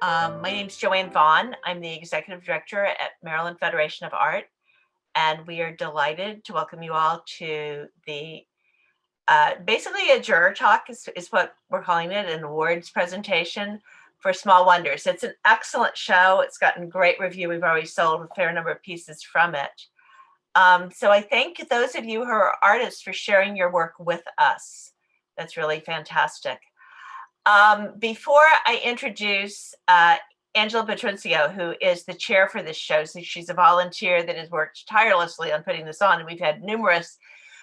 My name's Joanne Vaughn. I'm the Executive Director at Maryland Federation of Art, and we are delighted to welcome you all to the basically a juror talk is what we're calling it, an awards presentation for Small Wonders. It's an excellent show. It's gotten great review. We've already sold a fair number of pieces from it. So I thank those of you who are artists for sharing your work with us. That's really fantastic. Before I introduce Angela Petroncio, who is the chair for this show, so she's a volunteer that has worked tirelessly on putting this on, and we've had numerous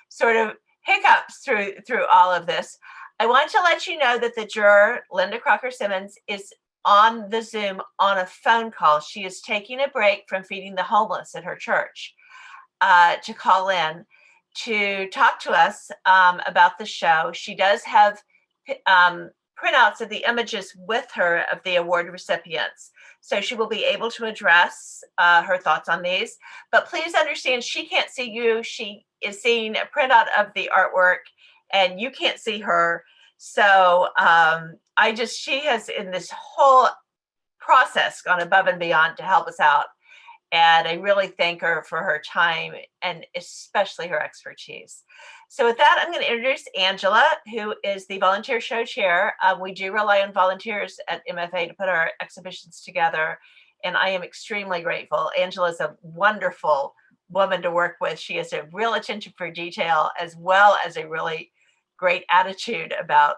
sort of hiccups through all of this. I want to let you know that the juror, Linda Crocker Simmons, is on the Zoom on a phone call. She is taking a break from feeding the homeless at her church to call in to talk to us about the show. She does have printouts of the images with her of the award recipients. So she will be able to address her thoughts on these. But please understand, she can't see you. She is seeing a printout of the artwork and you can't see her. So she has in this whole process gone above and beyond to help us out. And I really thank her for her time and especially her expertise. So with that, I'm going to introduce Angela, who is the volunteer show chair. We do rely on volunteers at MFA to put our exhibitions together, and I am extremely grateful. Angela is a wonderful woman to work with. She has a real attention for detail, as well as a really great attitude about,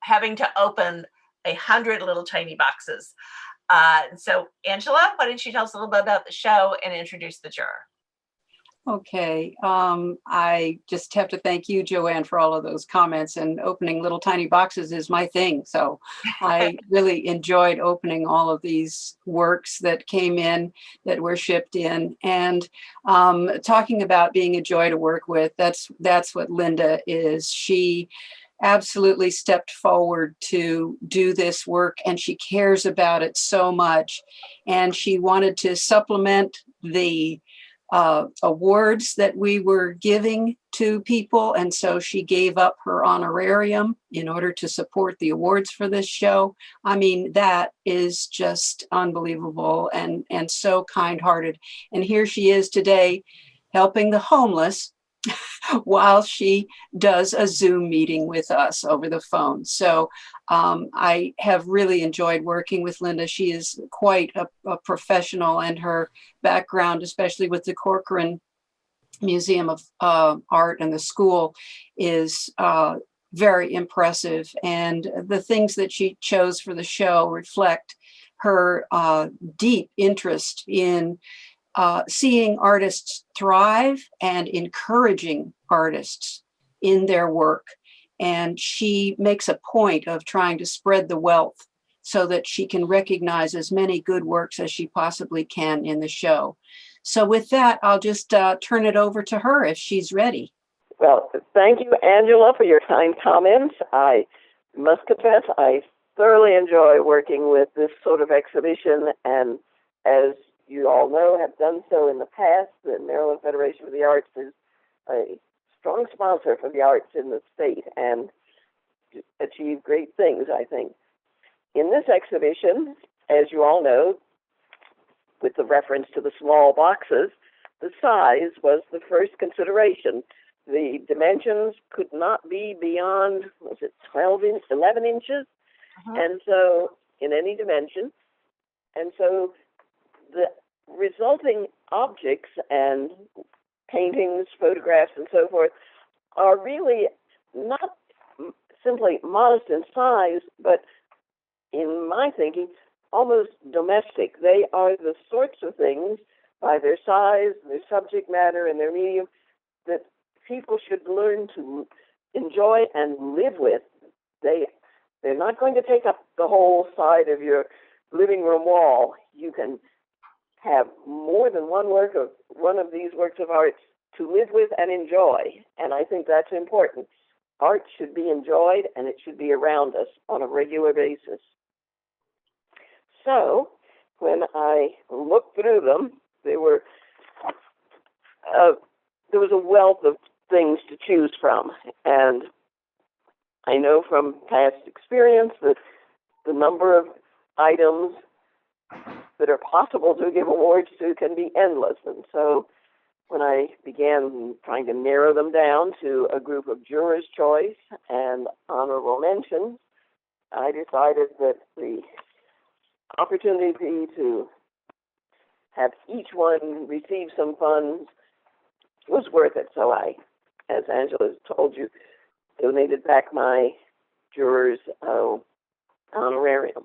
having to open 100 little tiny boxes. So Angela, why don't you tell us a little bit about the show and introduce the juror? Okay. I just have to thank you, Joanne, for all of those comments, and opening little tiny boxes is my thing. So I really enjoyed opening all of these works that came in, that were shipped in, and talking about being a joy to work with. That's what Linda is. She absolutely stepped forward to do this work, and she cares about it so much. And she wanted to supplement the awards that we were giving to people. And so she gave up her honorarium in order to support the awards for this show. I mean, that is just unbelievable and so kind-hearted. And here she is today helping the homeless while she does a Zoom meeting with us over the phone. So I have really enjoyed working with Linda. She is quite a professional, and her background, especially with the Corcoran Museum of Art and the school, is very impressive. And the things that she chose for the show reflect her deep interest in seeing artists thrive and encouraging artists in their work. And she makes a point of trying to spread the wealth so that she can recognize as many good works as she possibly can in the show. So with that, I'll just turn it over to her if she's ready. Well, thank you, Angela, for your kind comments. I must confess, I thoroughly enjoy working with this sort of exhibition, and as you all know, have done so in the past. The Maryland Federation of the Arts is a strong sponsor for the arts in the state and achieved great things, I think. In this exhibition, as you all know, with the reference to the small boxes, the size was the first consideration. The dimensions could not be beyond, 11 inches? And so, in any dimension. And so, the resulting objects and paintings, photographs, and so forth are really not simply modest in size, but in my thinking, almost domestic. They are the sorts of things, by their size, their subject matter, and their medium, that people should learn to enjoy and live with. They're not going to take up the whole side of your living room wall. You can have more than one of these works of art to live with and enjoy, and I think that's important. Art should be enjoyed, and it should be around us on a regular basis. So, when I looked through them, there was a wealth of things to choose from, and I know from past experience that the number of items that are possible to give awards to can be endless. And so when I began trying to narrow them down to a group of jurors' choice and honorable mentions, I decided that the opportunity to have each one receive some funds was worth it. So I, as Angela told you, donated back my jurors' honorarium.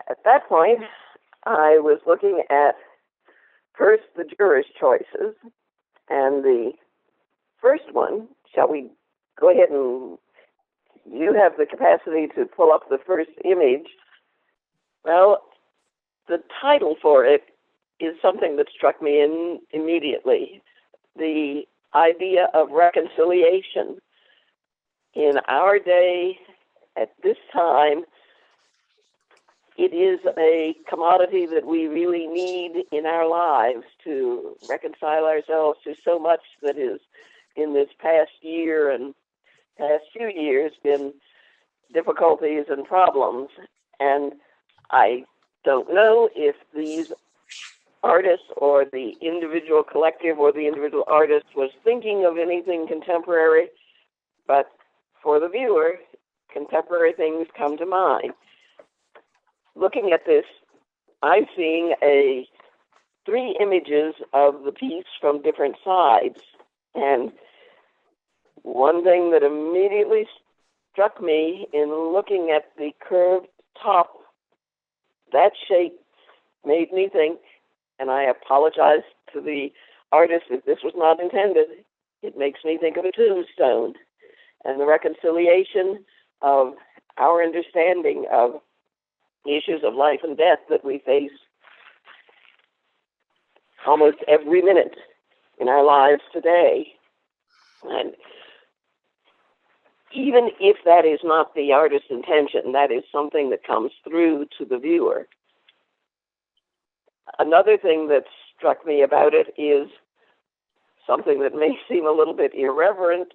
At that point, I was looking at first the jurors' choices, and the first one, shall we go ahead and you have the capacity to pull up the first image? Well, the title for it is something that struck me immediately. The idea of reconciliation. In our day, at this time, it is a commodity that we really need in our lives to reconcile ourselves to so much that is in this past year and past few years been difficulties and problems. And I don't know if these artists or the individual collective or the individual artist was thinking of anything contemporary, but for the viewer, contemporary things come to mind. Looking at this, I'm seeing three images of the piece from different sides. And one thing that immediately struck me in looking at the curved top, that shape made me think, and I apologize to the artist if this was not intended, it makes me think of a tombstone and the reconciliation of our understanding of issues of life and death that we face almost every minute in our lives today. And even if that is not the artist's intention, that is something that comes through to the viewer. Another thing that struck me about it is something that may seem a little bit irreverent,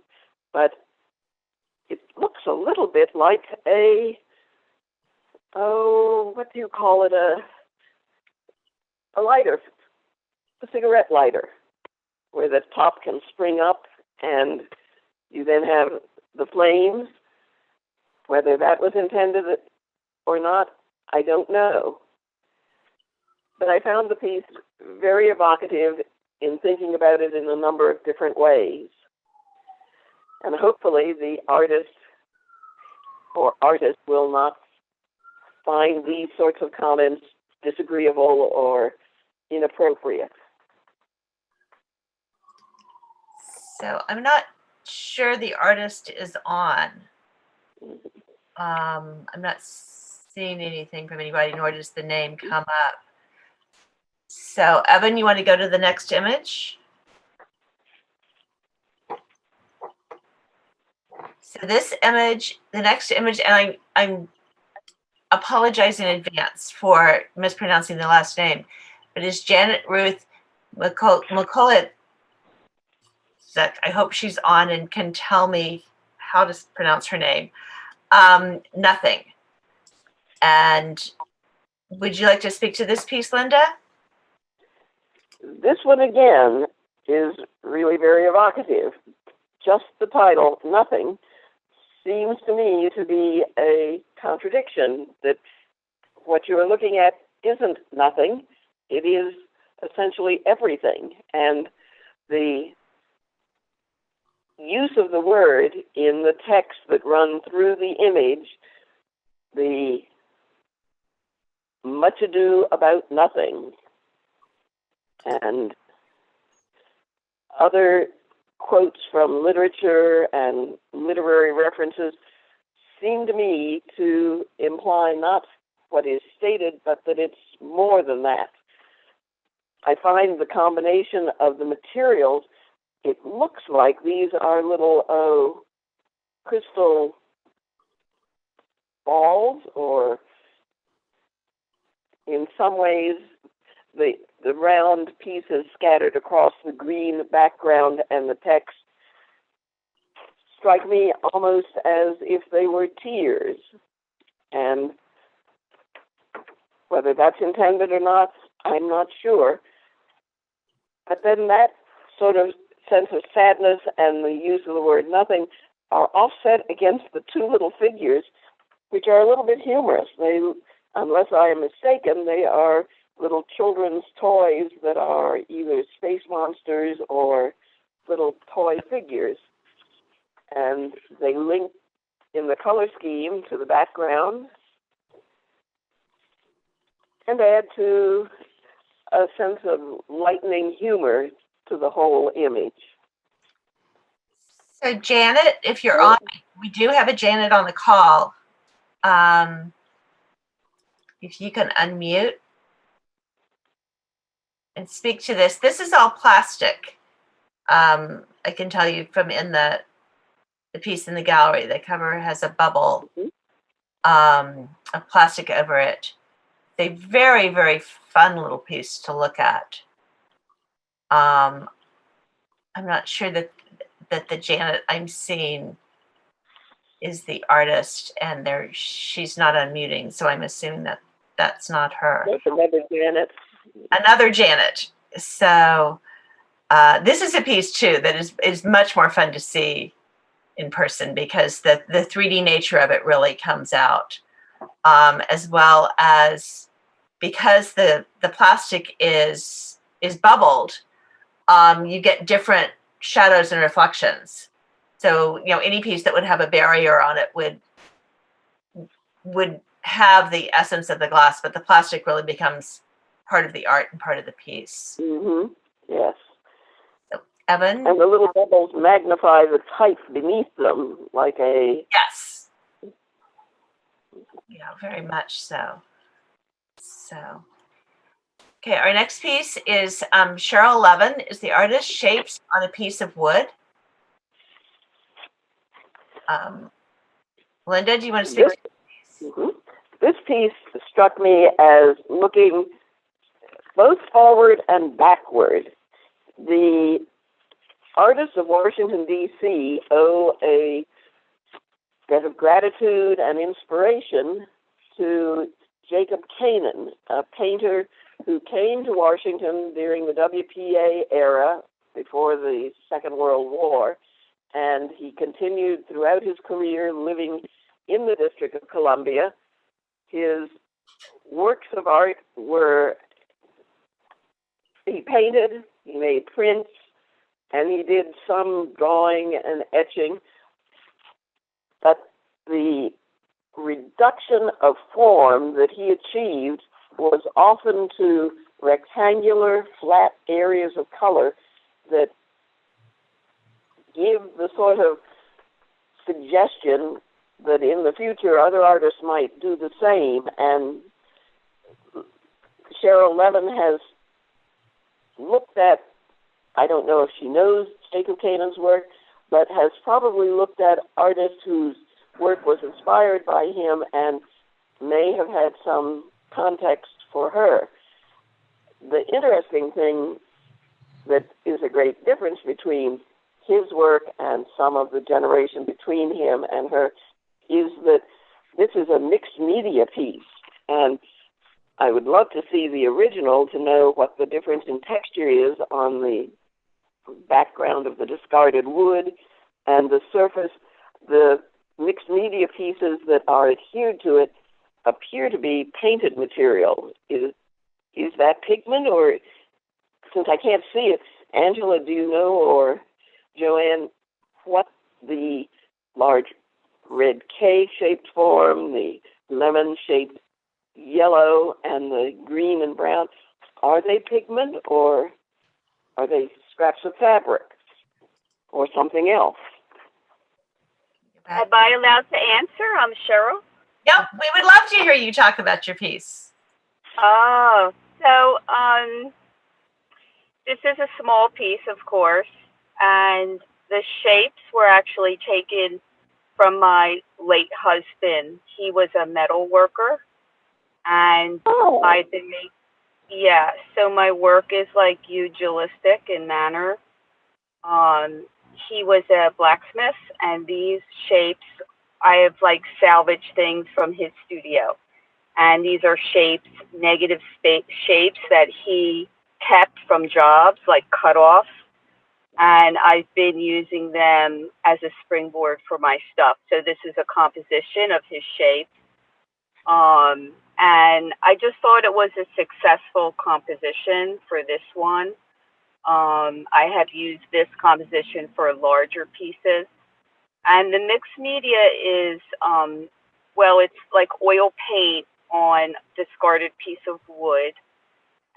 but it looks a little bit like what do you call it? A lighter, a cigarette lighter, where the top can spring up and you then have the flames. Whether that was intended or not, I don't know. But I found the piece very evocative in thinking about it in a number of different ways. And hopefully the artist or artist will not find these sorts of comments disagreeable or inappropriate. So I'm not sure the artist is on. I'm not seeing anything from anybody, nor does the name come up. So Evan, you want to go to the next image? So this image, the next image, and I'm apologize in advance for mispronouncing the last name, but it's Janet Ruth McCullough. I hope she's on and can tell me how to pronounce her name. Nothing. And would you like to speak to this piece, Linda? This one, again, is really very evocative. Just the title, Nothing, seems to me to be a contradiction, that what you are looking at isn't nothing. It is essentially everything. And the use of the word in the text that run through the image, the much ado about nothing, and other quotes from literature and literary references seem to me to imply not what is stated, but that it's more than that. I find the combination of the materials, it looks like these are little crystal balls, or in some ways the round pieces scattered across the green background and the text strike me almost as if they were tears. And Whether that's intended or not, I'm not sure. But then that sort of sense of sadness and the use of the word nothing are offset against the two little figures, which are a little bit humorous. They, unless I am mistaken, they are little children's toys that are either space monsters or little toy figures. And they link in the color scheme to the background and add to a sense of lightning humor to the whole image. So Janet, if you're on, we do have a Janet on the call. If you can unmute and speak to this. This is all plastic. I can tell you from in the piece in the gallery, the cover has a bubble of plastic over it. A very, very fun little piece to look at. I'm not sure that the Janet I'm seeing is the artist, and she's not unmuting, so I'm assuming that that's not her. That's another Janet. Another Janet. So this is a piece too that is much more fun to see in person because the 3D nature of it really comes out, as well as because the plastic is bubbled, you get different shadows and reflections. So, any piece that would have a barrier on it would have the essence of the glass, but the plastic really becomes part of the art and part of the piece. Mm-hmm. Yes. So, Evan? And the little bubbles magnify the type beneath them like a... Yes. Yeah, very much so. Okay, our next piece is Cheryl Levin is the artist, shapes on a piece of wood. Linda, do you want to speak to this piece? Mm-hmm. This piece struck me as looking both forward and backward. The artists of Washington, D.C. owe a debt of gratitude and inspiration to Jacob Kanan, a painter who came to Washington during the WPA era before the Second World War, and he continued throughout his career living in the District of Columbia. His works of art were, he painted, he made prints, and he did some drawing and etching, but the reduction of form that he achieved was often to rectangular, flat areas of color that give the sort of suggestion that in the future other artists might do the same. And Cheryl Levin has looked at, I don't know if she knows Jacob Kanan's work, but has probably looked at artists whose work was inspired by him and may have had some context for her. The interesting thing that is a great difference between his work and some of the generation between him and her is that this is a mixed media piece. And I would love to see the original to know what the difference in texture is on the background of the discarded wood and the surface. The mixed media pieces that are adhered to it appear to be painted material. Is that pigment, or, since I can't see it, Angela, do you know, or Joanne, what the large red K-shaped form, the lemon-shaped yellow, and the green and brown, are they pigment, or are they scraps of fabric, or something else? Am I allowed to answer? I'm Cheryl. Yep, we would love to hear you talk about your piece. Oh, so this is a small piece, of course, and the shapes were actually taken from my late husband. He was a metal worker, and I've been so my work is like pugilistic in manner. He was a blacksmith, and these shapes, I have like salvaged things from his studio. And these are shapes, negative shapes that he kept from jobs, like cutoffs. And I've been using them as a springboard for my stuff. So this is a composition of his shapes. And I just thought it was a successful composition for this one. I have used this composition for larger pieces. And the mixed media is, well, it's like oil paint on discarded piece of wood.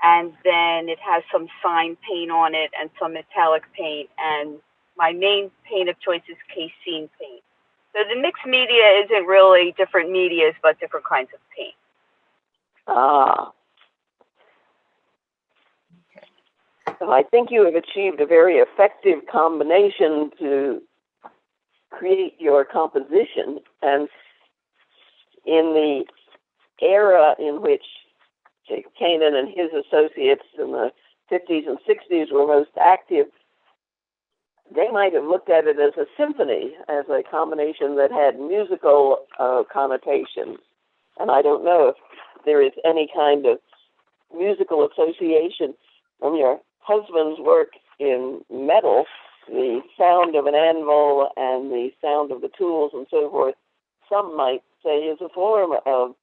And then it has some sign paint on it and some metallic paint. And my main paint of choice is casein paint. So the mixed media isn't really different medias, but different kinds of paint. Ah. So I think you have achieved a very effective combination to create your composition. And in the era in which Jacob Kanan and his associates in the 50s and 60s were most active, they might have looked at it as a symphony, as a combination that had musical connotations. And I don't know if there is any kind of musical association from your husband's work in metal, the sound of an anvil and the sound of the tools and so forth. Some might say is a form of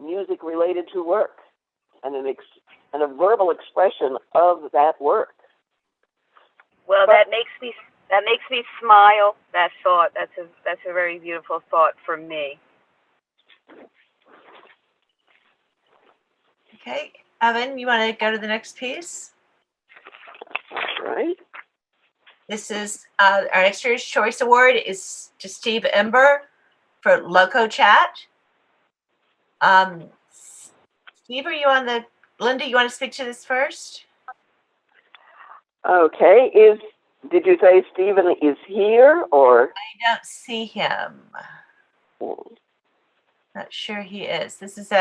music related to work and a verbal expression of that work. Well, that makes me smile. That thought. That's a very beautiful thought for me. Okay, Evan, you want to go to the next piece? Right. This is our next year's Choice Award is to Steve Ember for Loco Chat. Steve, are you on the? Linda, you want to speak to this first? Okay. Did you say Stephen is here or? I don't see him. Not sure he is. This is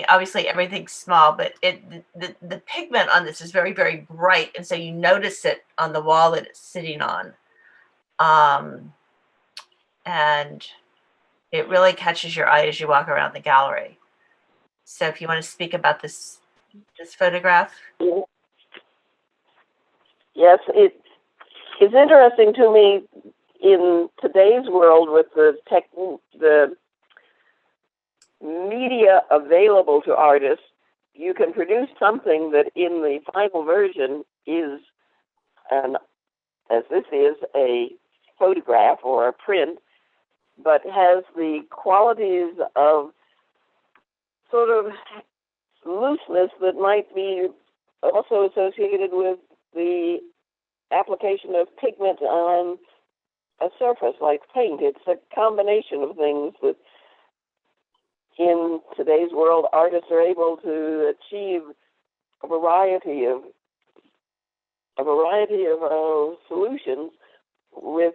obviously everything's small, but the pigment on this is very, very bright, and so you notice it on the wall that it's sitting on. And it really catches your eye as you walk around the gallery. So if you want to speak about this photograph. Yes, it is interesting to me in today's world with the media available to artists. You can produce something that in the final version is as this is a photograph or a print, but has the qualities of sort of looseness that might be also associated with the application of pigment on a surface like paint. It's a combination of things that in today's world artists are able to achieve a variety of solutions with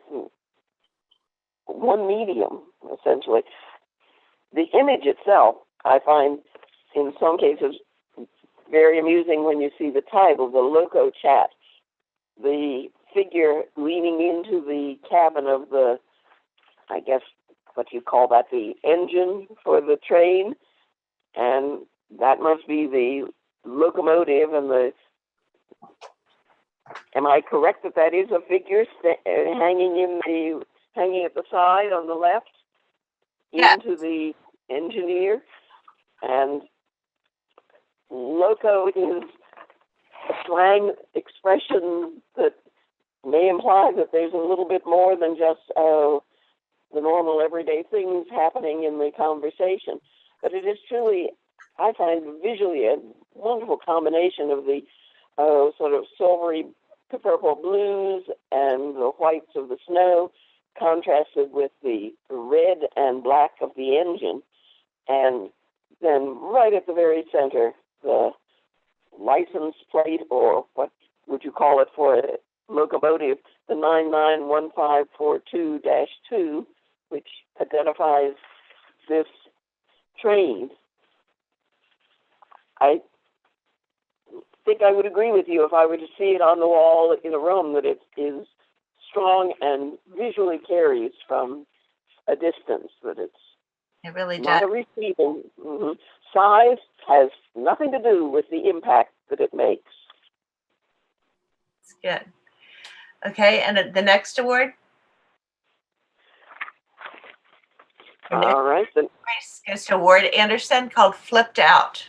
one medium, essentially. The image itself, I find, in some cases, very amusing when you see the title, the Loco Chat. The figure leaning into the cabin of the, I guess, what you call that, the engine for the train, and that must be the locomotive and the. Am I correct that is a figure hanging at the side on the left, Yeah. into the engineer? And loco is a slang expression that may imply that there's a little bit more than just the normal everyday things happening in the conversation. But it is truly, I find, visually a wonderful combination of the sort of silvery purple blues and the whites of the snow contrasted with the red and black of the engine. And then right at the very center, the license plate, or what would you call it for a locomotive, the 991542-2, which identifies this train. I think I would agree with you if I were to see it on the wall in a room that it is strong and visually carries from a distance, that it's It really not does. a receiving. Size has nothing to do with the impact that it makes. It's good. Okay, and the next award? All right. Then, Goes to Ward Anderson, called Flipped Out.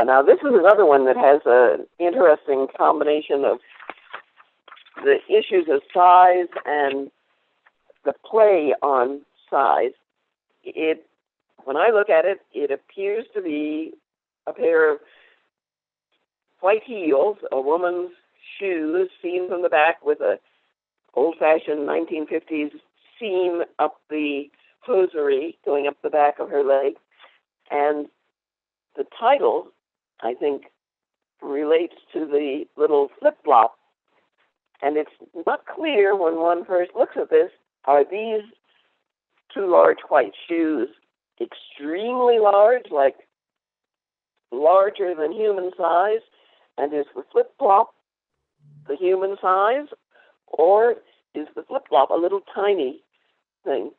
now this is another one that has an interesting combination of the issues of size and the play on size. When I look at it, it appears to be a pair of white heels, a woman's shoes, seen from the back with a old-fashioned 1950s seam up the hosiery going up the back of her leg. And the title, I think, relates to the little flip-flop. And it's not clear when one first looks at this, are these two large white shoes extremely large, like larger than human size, and is the flip-flop the human size, or is the flip-flop a little tiny thing?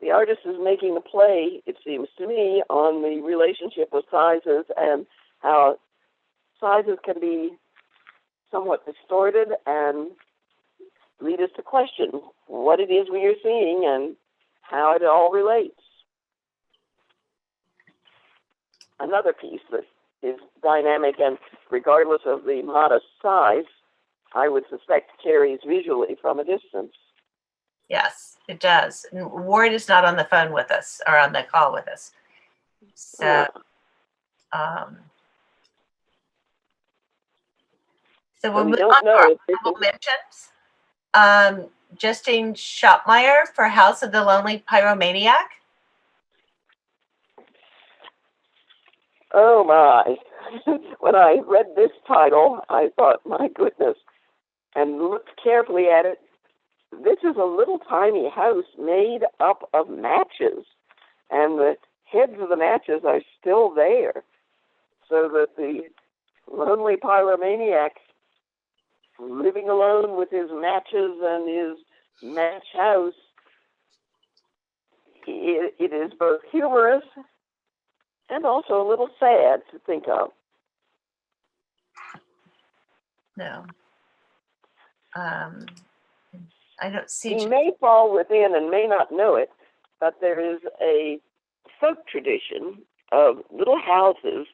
The artist is making a play, it seems to me, on the relationship of sizes and how sizes can be somewhat distorted and lead us to question what it is we are seeing and how it all relates. Another piece that is dynamic and regardless of the modest size, I would suspect carries visually from a distance. Yes, it does. And Ward is not on the phone with us or on the call with us. So, we'll move on to our honorable mentions. Justine Schopmeyer for House of the Lonely Pyromaniac. Oh my. When I read this title, I thought, my goodness, and looked carefully at it, this is a little tiny house made up of matches, and the heads of the matches are still there, so that the lonely pyromaniac living alone with his matches and his match house, it is both humorous and also a little sad to think of. No. I don't see. He may fall within and may not know it, but there is a folk tradition of little houses,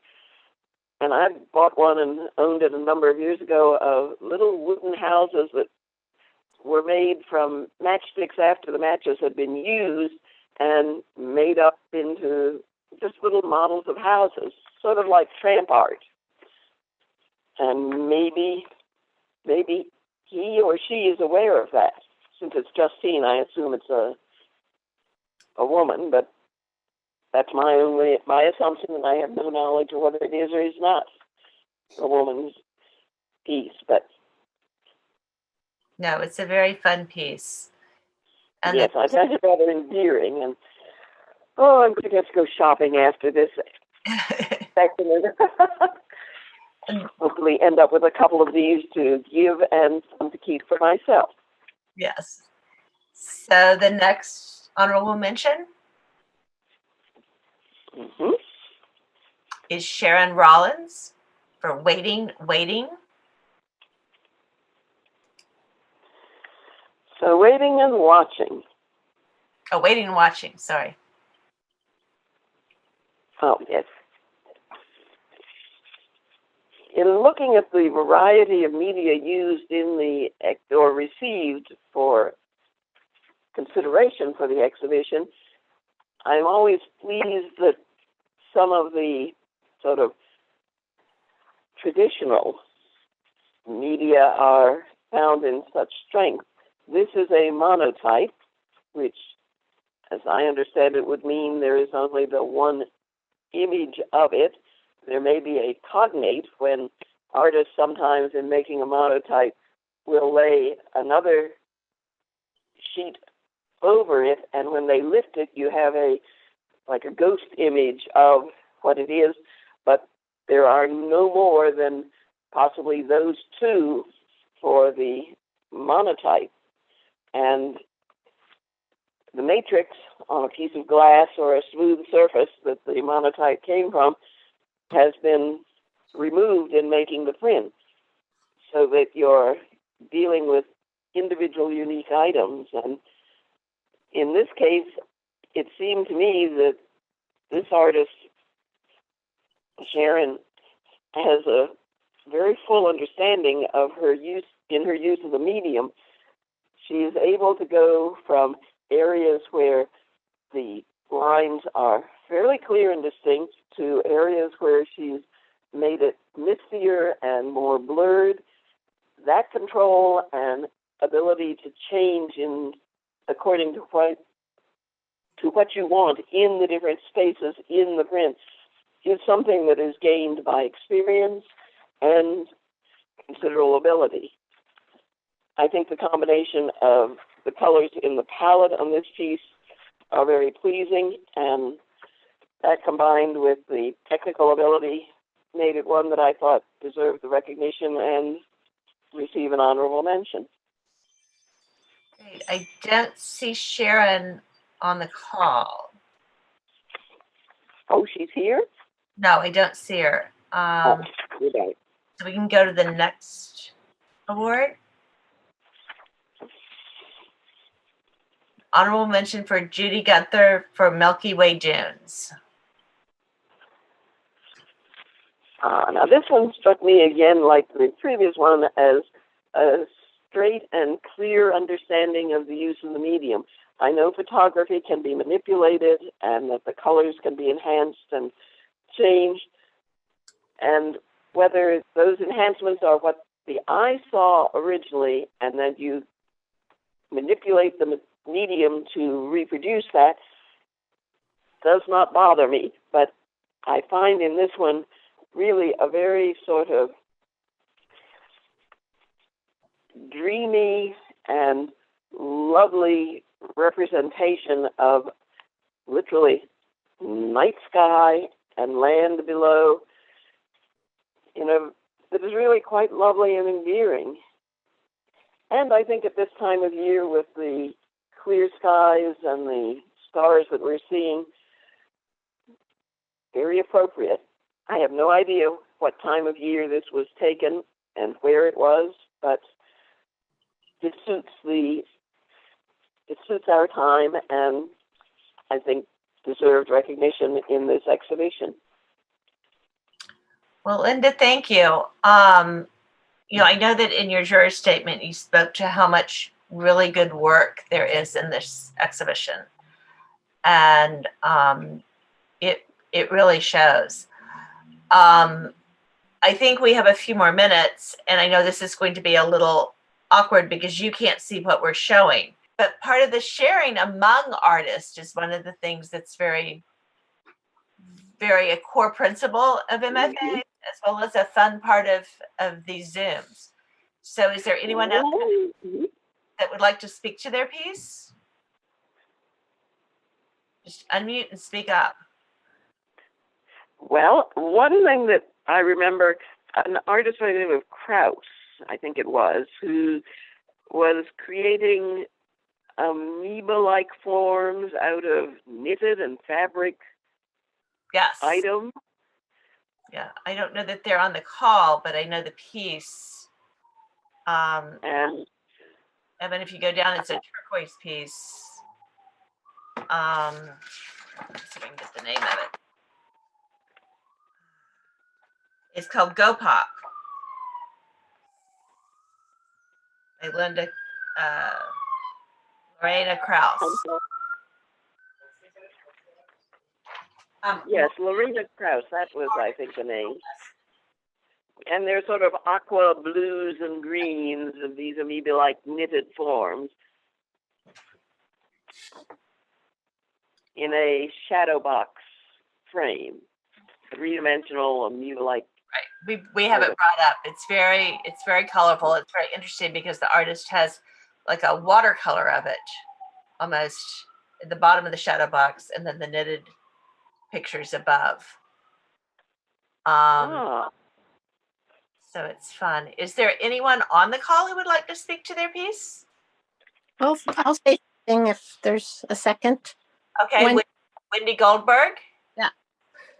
and I bought one and owned it a number of years ago, of little wooden houses that were made from matchsticks after the matches had been used and made up into just little models of houses, sort of like tramp art. And maybe he or she is aware of that. Since it's Justine, I assume it's a woman, but that's my assumption, and I have no knowledge of whether it is or is not a woman's piece. But no, it's a very fun piece. And yes, I find it rather endearing. And I'm going to have to go shopping after this section. Hopefully end up with a couple of these to give and some to keep for myself. Yes. So the next honorable mention is Sharon Rollins for Waiting. So Waiting and Watching. Oh, Waiting and Watching, sorry. Oh, yes. In looking at the variety of media used in or received for consideration for the exhibition, I'm always pleased that some of the sort of traditional media are found in such strength. This is a monotype, which, as I understand it, would mean there is only the one image of it. There may be a cognate when artists sometimes in making a monotype will lay another sheet over it, and when they lift it, you have like a ghost image of what it is, but there are no more than possibly those two for the monotype. And the matrix on a piece of glass or a smooth surface that the monotype came from has been removed in making the print, so that you're dealing with individual unique items. And in this case, it seemed to me that this artist, Sharon, has a very full understanding of her use of the medium. She is able to go from areas where the lines are fairly clear and distinct to areas where she's made it mistier and more blurred. That control and ability to change in according to what you want in the different spaces in the print is something that is gained by experience and considerable ability. I think the combination of the colors in the palette on this piece are very pleasing, and that combined with the technical ability made it one that I thought deserved the recognition and receive an honorable mention. Great. I don't see Sharon on the call. Oh, she's here? No, I don't see her. Good day. So we can go to the next award. Honorable mention for Judy Gunther for Milky Way Dunes. Now this one struck me again, like the previous one, as a straight and clear understanding of the use of the medium. I know photography can be manipulated and that the colors can be enhanced and changed, and whether those enhancements are what the eye saw originally and that you manipulate the medium to reproduce that does not bother me. But I find in this one really a very sort of dreamy and lovely representation of literally night sky and land below, that is really quite lovely and endearing. And I think at this time of year, with the clear skies and the stars that we're seeing, very appropriate. I have no idea what time of year this was taken and where it was, but it suits our time, and I think deserved recognition in this exhibition. Well, Linda, thank you. I know that in your juror statement, you spoke to how much really good work there is in this exhibition. And it really shows. I think we have a few more minutes, and I know this is going to be a little awkward because you can't see what we're showing. But part of the sharing among artists is one of the things that's very, very a core principle of MFA, as well as a fun part of these Zooms. So is there anyone else that would like to speak to their piece? Just unmute and speak up. Well, one thing that I remember, an artist by the name of Krauss, I think it was, who was creating amoeba-like forms out of knitted and fabric items. Yeah, I don't know that they're on the call, but I know the piece. And Evan, if you go down, it's a turquoise piece. Let's see if I can get the name of it. It's called Go Pop by Linda Lorena Krauss. Yes, Lorena Krauss, that was, I think, the name. And they're sort of aqua blues and greens of these amoeba-like knitted forms in a shadow box frame, three-dimensional amoeba-like. Right. We have it brought up. It's very colorful. It's very interesting because the artist has like a watercolor of it almost at the bottom of the shadow box, and then the knitted pictures above. So it's fun. Is there anyone on the call who would like to speak to their piece? Well, I'll say thing if there's a second. Okay, Wendy Goldberg. Yeah.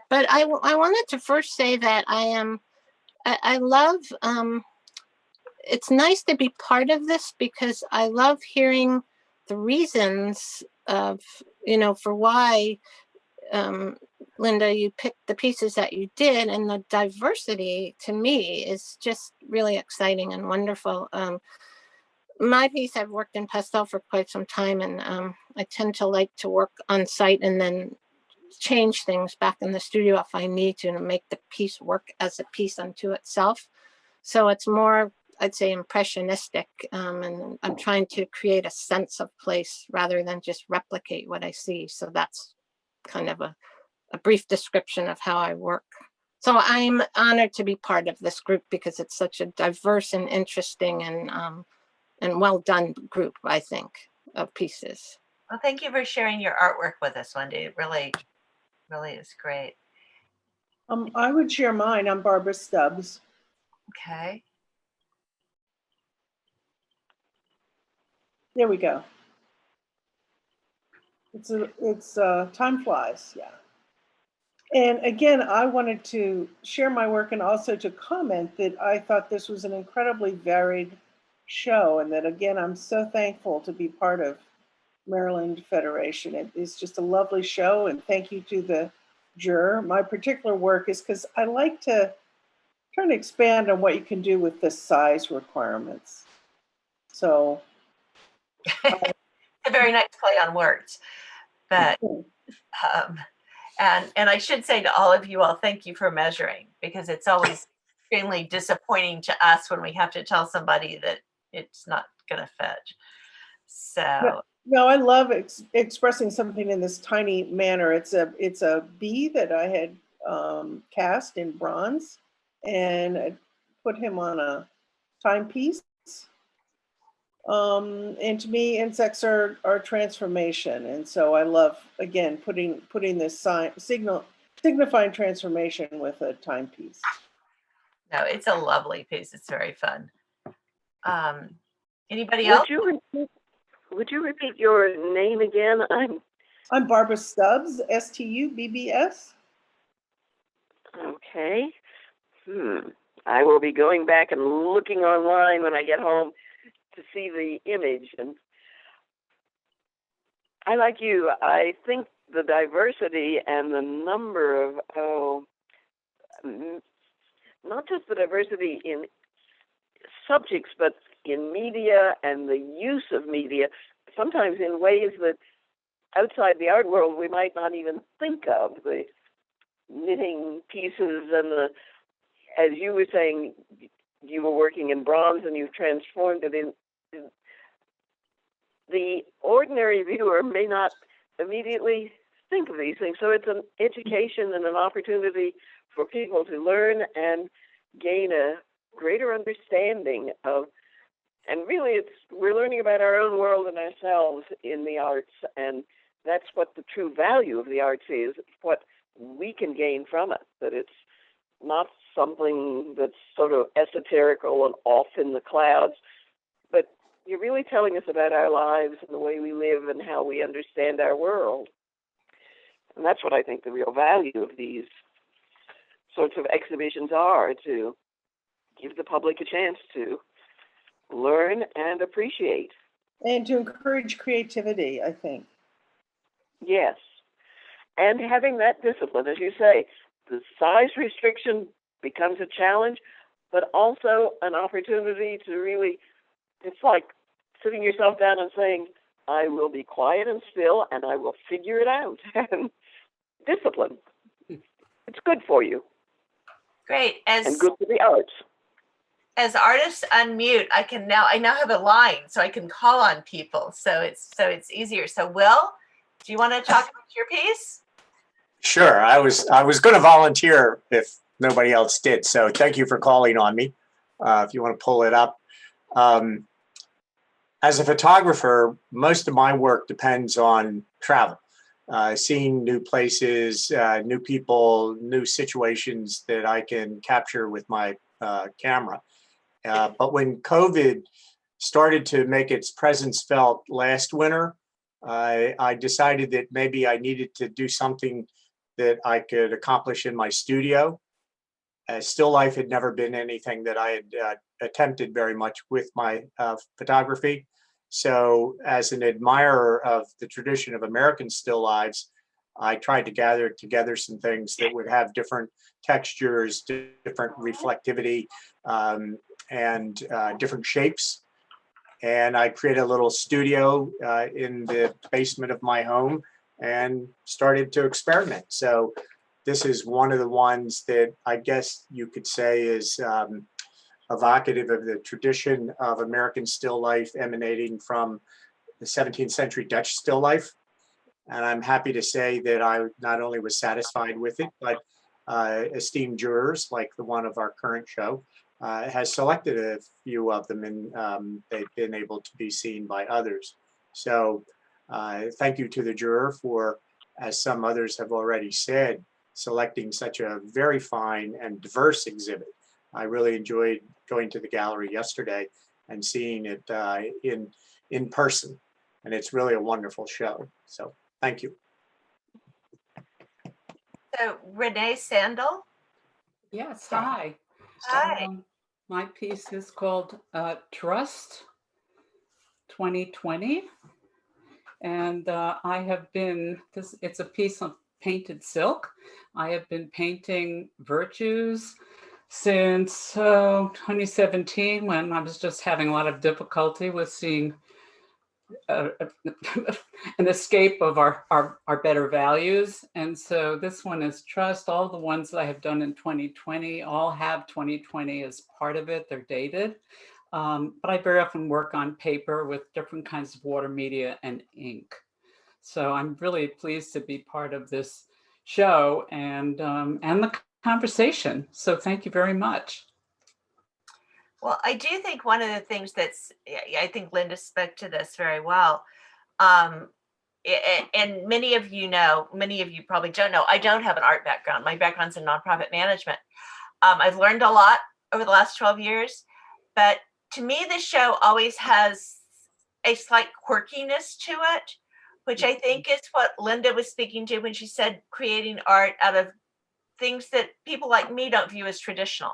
But I wanted to first say that I love, it's nice to be part of this because I love hearing the reasons of, for why, Linda, you picked the pieces that you did, and the diversity to me is just really exciting and wonderful. My piece, I've worked in pastel for quite some time, and I tend to like to work on site and then change things back in the studio if I need to make the piece work as a piece unto itself. So it's more, I'd say, impressionistic, and I'm trying to create a sense of place rather than just replicate what I see. So that's kind of a brief description of how I work. So I'm honored to be part of this group because it's such a diverse and interesting and well done group, I think, of pieces. Well, thank you for sharing your artwork with us, Wendy. It really is great. I would share mine. I'm Barbara Stubbs. Okay. There we go. It's Time Flies, yeah. And again, I wanted to share my work and also to comment that I thought this was an incredibly varied show, and that again, I'm so thankful to be part of Maryland Federation. It is just a lovely show, and thank you to the Juror. My particular work is because I like to try to expand on what you can do with the size requirements. So a very nice play on words, but and I should say to all of you all, thank you for measuring, because it's always extremely disappointing to us when we have to tell somebody that it's not going to fit. So no, I love expressing something in this tiny manner. It's a bee that I had cast in bronze, and I put him on a timepiece. And to me, insects are transformation, and so I love, again, putting this signifying transformation with a timepiece. No, it's a lovely piece. It's very fun. Anybody else? Would you repeat your name again? I'm Barbara Stubbs, Stubbs. Okay. I will be going back and looking online when I get home to see the image. And I, like you, I think the diversity and the number of, not just the diversity in subjects, but in media and the use of media, sometimes in ways that outside the art world we might not even think of. The knitting pieces and as you were saying, you were working in bronze and you've transformed it in. The ordinary viewer may not immediately think of these things. So it's an education and an opportunity for people to learn and gain a greater understanding of, and really we're learning about our own world and ourselves in the arts, and that's what the true value of the arts is, what we can gain from it, that it's not something that's sort of esoterical and off in the clouds, but you're really telling us about our lives and the way we live and how we understand our world. And that's what I think the real value of these sorts of exhibitions are, to give the public a chance to learn and appreciate. And to encourage creativity, I think. Yes. And having that discipline, as you say, the size restriction becomes a challenge, but also an opportunity to really, it's like sitting yourself down and saying, I will be quiet and still, and I will figure it out. And discipline. It's good for you. Great. And good for the arts. As artists unmute, I now have a line, so I can call on people. So it's easier. So Will, do you want to talk about your piece? Sure. I was going to volunteer if nobody else did. So thank you for calling on me. If you want to pull it up. As a photographer, most of my work depends on travel, seeing new places, new people, new situations that I can capture with my camera. But when COVID started to make its presence felt last winter, I decided that maybe I needed to do something that I could accomplish in my studio. Still life had never been anything that I had attempted very much with my photography. So as an admirer of the tradition of American still lives, I tried to gather together some things that would have different textures, different reflectivity, and different shapes. And I created a little studio in the basement of my home and started to experiment. So this is one of the ones that I guess you could say is evocative of the tradition of American still life emanating from the 17th century Dutch still life. And I'm happy to say that I not only was satisfied with it, but esteemed jurors, like the one of our current show, has selected a few of them, and they've been able to be seen by others. So thank you to the juror for, as some others have already said, selecting such a very fine and diverse exhibit. I really enjoyed going to the gallery yesterday and seeing it in person, and it's really a wonderful show. So thank you. So Renee Sandel. Yes, hi. Hi. My piece is called Trust 2020. And I have been, it's a piece of painted silk. I have been painting virtues since 2017, when I was just having a lot of difficulty with seeing an escape of our better values. And so this one is trust. All the ones that I have done in 2020 all have 2020 as part of it. They're dated. But I very often work on paper with different kinds of water media and ink. So I'm really pleased to be part of this show and the conversation. So thank you very much. Well, I do think one of the things I think Linda spoke to this very well. And many of you know, many of you probably don't know, I don't have an art background. My background's in nonprofit management. I've learned a lot over the last 12 years, but to me, this show always has a slight quirkiness to it, which I think is what Linda was speaking to when she said creating art out of things that people like me don't view as traditional.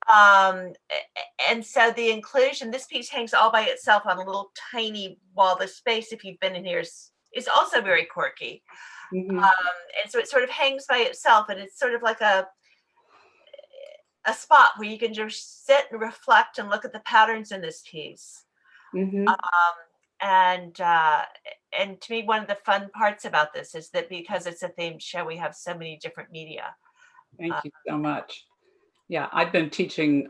And so the inclusion, this piece hangs all by itself on a little tiny wall. The space, if you've been in here, is also very quirky. And so it sort of hangs by itself, and it's sort of like a spot where you can just sit and reflect and look at the patterns in this piece. And to me, one of the fun parts about this is that because it's a themed show, we have so many different media. Thank you so much. Yeah, I've been teaching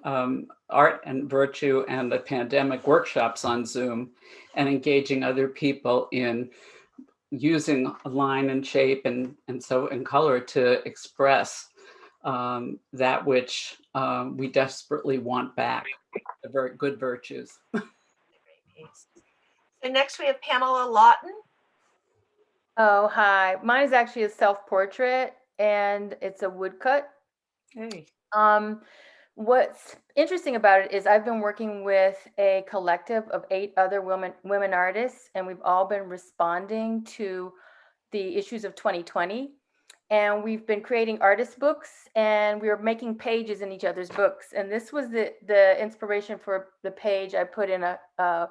art and virtue and the pandemic workshops on Zoom and engaging other people in using line and shape and color to express that which we desperately want back, the very good virtues. So next we have Pamela Lawton. Oh, hi. Mine is actually a self-portrait, and it's a woodcut. Hey. What's interesting about it is I've been working with a collective of 8 other women artists, and we've all been responding to the issues of 2020. And we've been creating artist books, and we were making pages in each other's books. And this was the inspiration for the page I put in a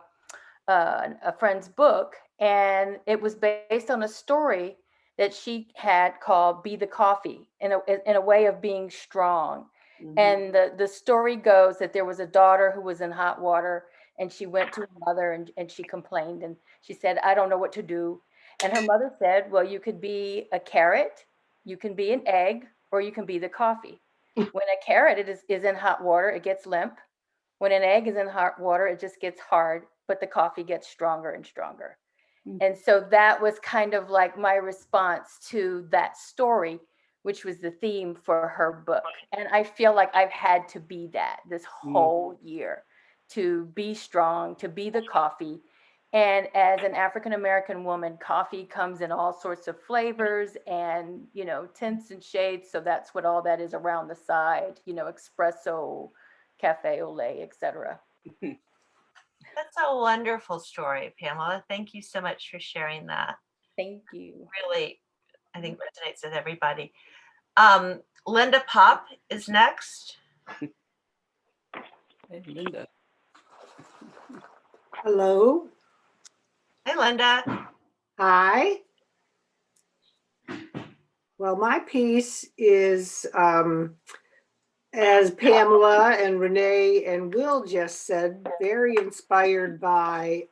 friend's book, and it was based on a story that she had called "Be the Coffee," in a way of being strong. And the story goes that there was a daughter who was in hot water, and she went to her mother and she complained, and she said, "I don't know what to do." And her mother said, "Well, you could be a carrot, you can be an egg, or you can be the coffee." When a carrot is in hot water, it gets limp. When an egg is in hot water, it just gets hard, but the coffee gets stronger and stronger. And so that was kind of like my response to that story, which was the theme for her book. And I feel like I've had to be that this whole year, to be strong, to be the coffee. And as an African-American woman, coffee comes in all sorts of flavors and, tints and shades. So that's what all that is around the side, espresso, cafe au lait, etc. That's That's a wonderful story, Pamela. Thank you so much for sharing that. Thank you. Really, I think resonates with everybody. Linda Pop is next. Hey, Linda. Hello. Hey, Linda. Hi. Well, my piece is, as Pamela and Renee and Will just said, very inspired by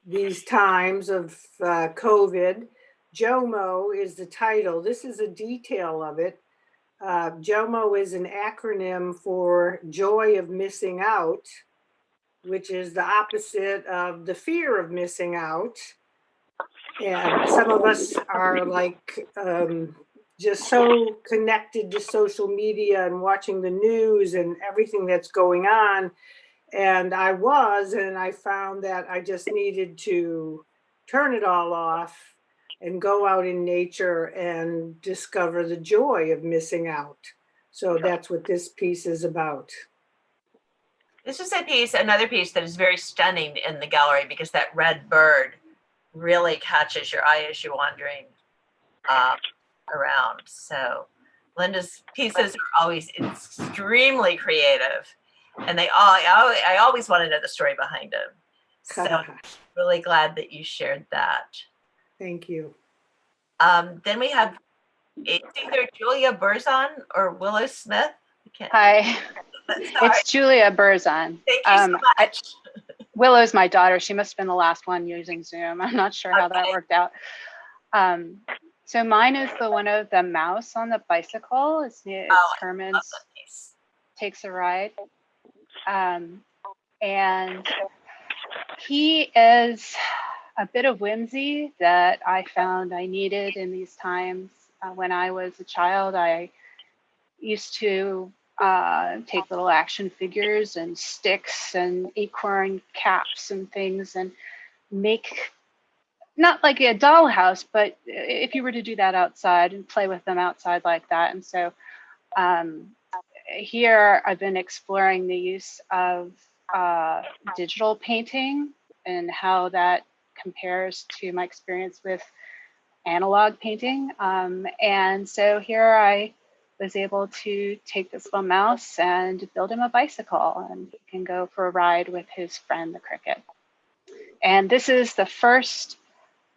these times of COVID. JOMO is the title. This is a detail of it. JOMO is an acronym for joy of missing out, which is the opposite of the fear of missing out. And some of us are like just so connected to social media and watching the news and everything that's going on. And I found that I just needed to turn it all off and go out in nature and discover the joy of missing out. So that's what this piece is about. This is another piece that is very stunning in the gallery because that red bird really catches your eye as you're wandering around. So Linda's pieces are always extremely creative, and I always want to know the story behind them. So really glad that you shared that. Thank you. Then we have it's either Julia Burzon or Willow Smith. Hi, it's Julia Burzon. Thank you so much. Willow's my daughter. She must have been the last one using Zoom. I'm not sure how that worked out. So mine is the one of the mouse on the bicycle. It's Herman's Takes a Ride. And he is a bit of whimsy that I found I needed in these times. When I was a child, I used to take little action figures and sticks and acorn caps and things and make, not like a dollhouse, but if you were to do that outside and play with them outside like that. And so here I've been exploring the use of digital painting and how that compares to my experience with analog painting. And so here I was able to take this little mouse and build him a bicycle, and he can go for a ride with his friend, the cricket. And this is the first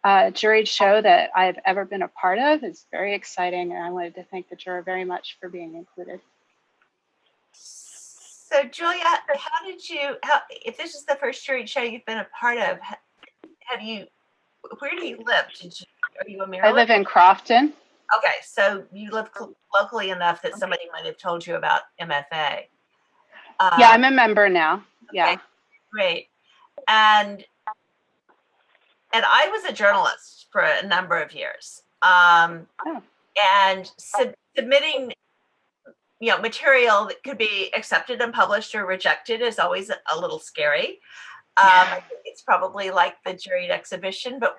juried show that I've ever been a part of. It's very exciting, and I wanted to thank the juror very much for being included. So Julia, if this is the first juried show you've been a part of, where do you live? Are you a Maryland? I live in Crofton. Okay, so you live locally enough that somebody might have told you about MFA. Yeah, I'm a member now. Yeah. Okay, great. And I was a journalist for a number of years. And submitting material that could be accepted and published or rejected is always a little scary. I think it's probably like the juried exhibition, but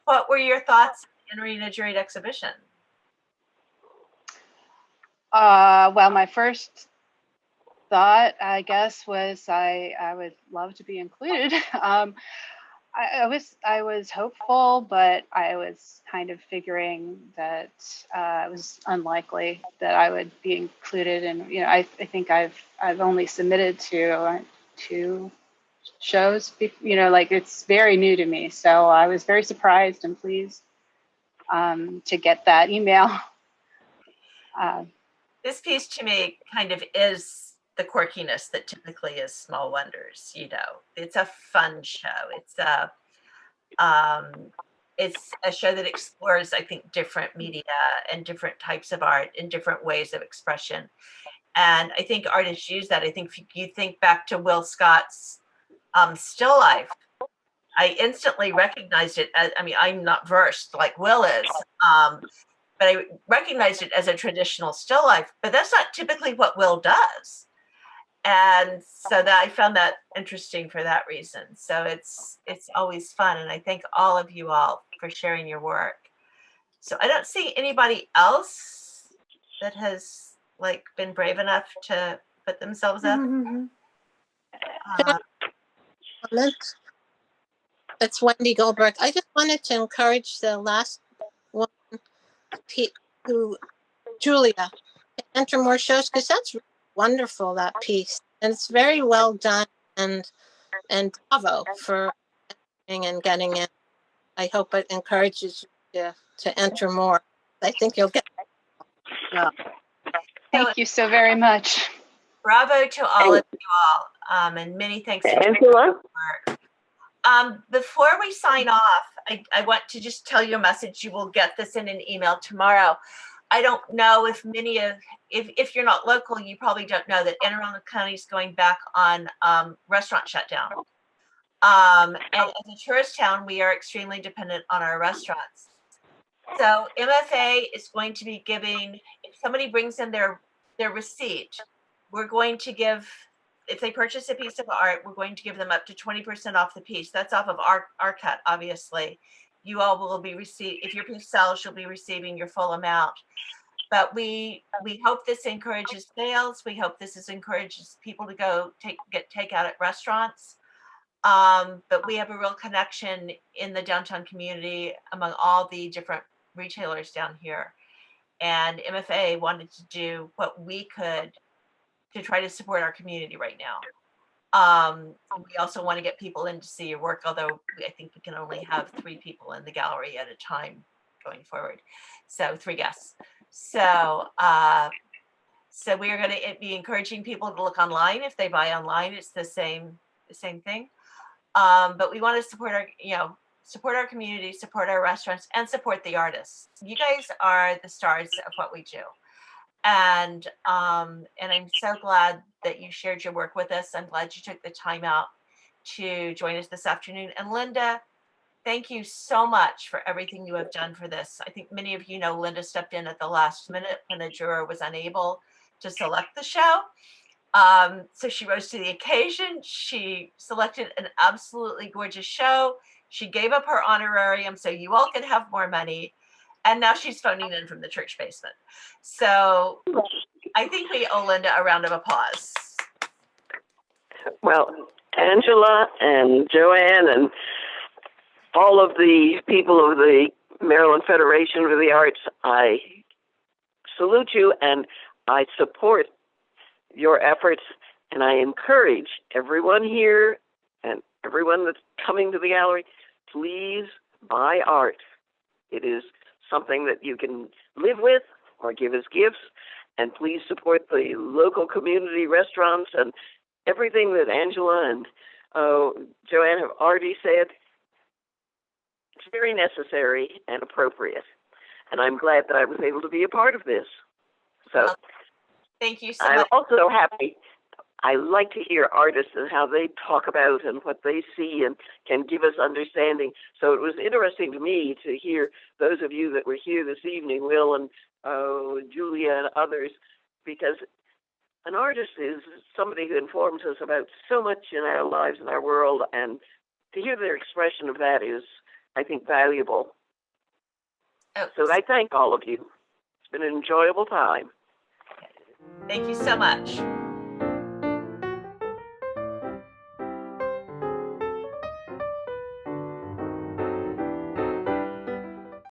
what were your thoughts entering a juried exhibition? Well, my first thought, I guess, was I would love to be included. I was hopeful, but I was kind of figuring that it was unlikely that I would be included. And I think I've only submitted to 2 shows. Like it's very new to me, so I was very surprised and pleased to get that email. This piece to me kind of is the quirkiness that typically is Small Wonders. It's a fun show. It's a show that explores, I think, different media and different types of art and different ways of expression. And I think artists use that. I think if you think back to Will Scott's still life, I instantly recognized it as, I'm not versed like Will is, but I recognized it as a traditional still life, but that's not typically what Will does. And so that I found that interesting for that reason. So it's always fun. And I thank all of you all for sharing your work. So I don't see anybody else that has been brave enough to put themselves up. comment. It's Wendy Goldberg. I just wanted to encourage the last one, Julia, to enter more shows, because that's wonderful, that piece. And it's very well done, and bravo for and getting in. I hope it encourages you to enter more. I think you'll get well. Thank you so very much. Bravo to all of you all, and many thanks to Angela. Before we sign off, I want to just tell you a message. You will get this in an email tomorrow. I don't know if if you're not local, you probably don't know that Anne Arundel County is going back on restaurant shutdown. And as a tourist town, we are extremely dependent on our restaurants. So MFA is going to be giving, if somebody brings in their receipt, we're going to give, if they purchase a piece of art, we're going to give them up to 20% off the piece. That's off of our cut, obviously. You all will be if your piece sells, you'll be receiving your full amount. But we hope this encourages sales. We hope this encourages people to go get takeout at restaurants. But we have a real connection in the downtown community among all the different retailers down here. And MFA wanted to do what we could to try to support our community right now. We also want to get people in to see your work, although I think we can only have 3 people in the gallery at a time going forward. So 3 guests. So we are going to be encouraging people to look online. If they buy online, it's the same thing. But we want to support our community, support our restaurants, and support the artists. You guys are the stars of what we do. And I'm so glad that you shared your work with us. I'm glad you took the time out to join us this afternoon. And Linda, thank you so much for everything you have done for this. I think many of you know Linda stepped in at the last minute when a juror was unable to select the show. So she rose to the occasion. She selected an absolutely gorgeous show. She gave up her honorarium so you all could have more money. And now she's phoning in from the church basement. So I think we owe Linda a round of applause. Well, Angela and Joanne and all of the people of the Maryland Federation for the Arts, I salute you and I support your efforts, and I encourage everyone here and everyone that's coming to the gallery, please buy art. It is something that you can live with or give as gifts, and please support the local community restaurants and everything that Angela and Joanne have already said. It's very necessary and appropriate, and I'm glad that I was able to be a part of this. So thank you so much. I'm also happy. I like to hear artists and how they talk about and what they see and can give us understanding. So it was interesting to me to hear those of you that were here this evening, Will and Julia and others, because an artist is somebody who informs us about so much in our lives and our world, and to hear their expression of that is, I think, valuable. Oh. So I thank all of you. It's been an enjoyable time. Thank you so much.